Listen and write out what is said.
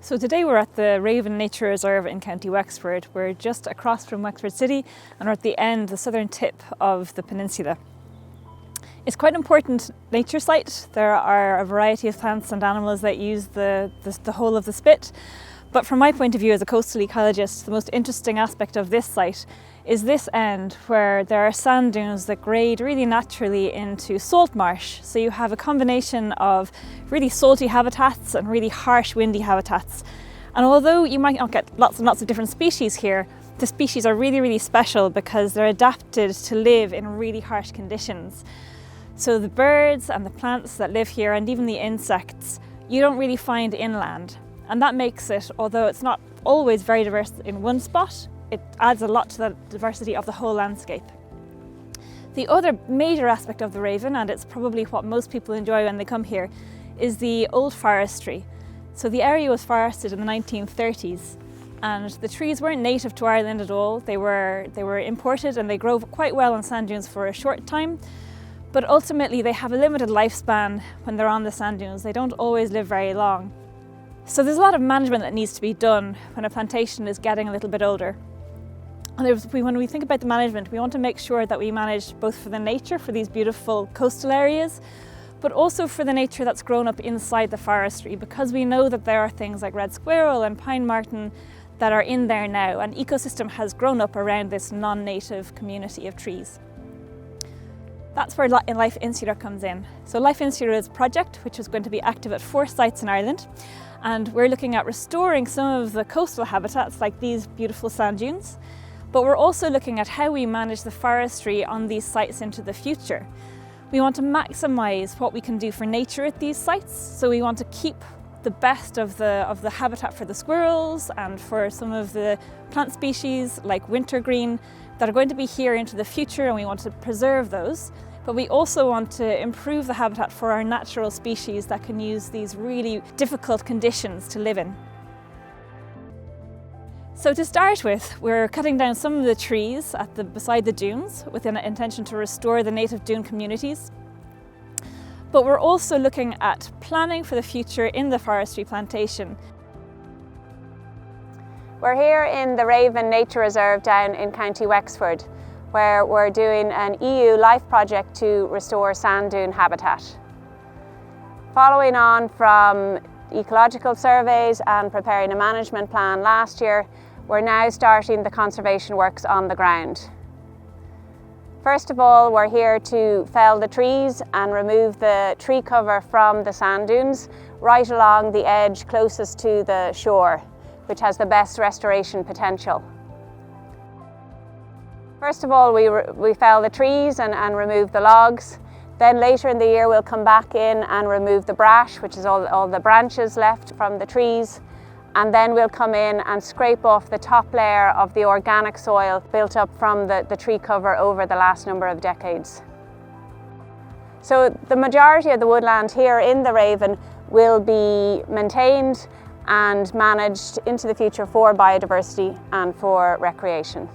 So today we're at the Raven Nature Reserve in County Wexford. We're just across from Wexford City and we're at the end, the southern tip of the peninsula. It's quite an important nature site. There are a variety of plants and animals that use the whole of the spit. But from my point of view as a coastal ecologist, the most interesting aspect of this site is this end where there are sand dunes that grade really naturally into salt marsh. So you have a combination of really salty habitats and really harsh windy habitats. And although you might not get lots and lots of different species here, the species are really, really special because they're adapted to live in really harsh conditions. So the birds and the plants that live here and even the insects, you don't really find inland. And that makes it, although it's not always very diverse in one spot, it adds a lot to the diversity of the whole landscape. The other major aspect of the Raven, and it's probably what most people enjoy when they come here, is the old forestry. So the area was forested in the 1930s and the trees weren't native to Ireland at all. They were imported and they grow quite well on sand dunes for a short time, but ultimately they have a limited lifespan when they're on the sand dunes. They don't always live very long. So there's a lot of management that needs to be done when a plantation is getting a little bit older. And when we think about the management, we want to make sure that we manage both for the nature, for these beautiful coastal areas, but also for the nature that's grown up inside the forestry, because we know that there are things like red squirrel and pine marten that are in there now, and ecosystem has grown up around this non-native community of trees. That's where LIFE Insular comes in. So LIFE Insular is a project which is going to be active at 4 sites in Ireland, and we're looking at restoring some of the coastal habitats like these beautiful sand dunes. But we're also looking at how we manage the forestry on these sites into the future. We want to maximise what we can do for nature at these sites, so we want to keep the best of the habitat for the squirrels and for some of the plant species like wintergreen that are going to be here into the future, and we want to preserve those. But we also want to improve the habitat for our natural species that can use these really difficult conditions to live in. So to start with, we're cutting down some of the trees beside the dunes with an intention to restore the native dune communities. But we're also looking at planning for the future in the forestry plantation. We're here in the Raven Nature Reserve down in County Wexford, where we're doing an EU LIFE project to restore sand dune habitat. Following on from ecological surveys and preparing a management plan last year, we're now starting the conservation works on the ground. First of all, we're here to fell the trees and remove the tree cover from the sand dunes right along the edge closest to the shore, which has the best restoration potential. First of all, we fell the trees and remove the logs. Then later in the year, we'll come back in and remove the brash, which is all the branches left from the trees. And then we'll come in and scrape off the top layer of the organic soil built up from the tree cover over the last number of decades. So the majority of the woodland here in the Raven will be maintained and managed into the future for biodiversity and for recreation.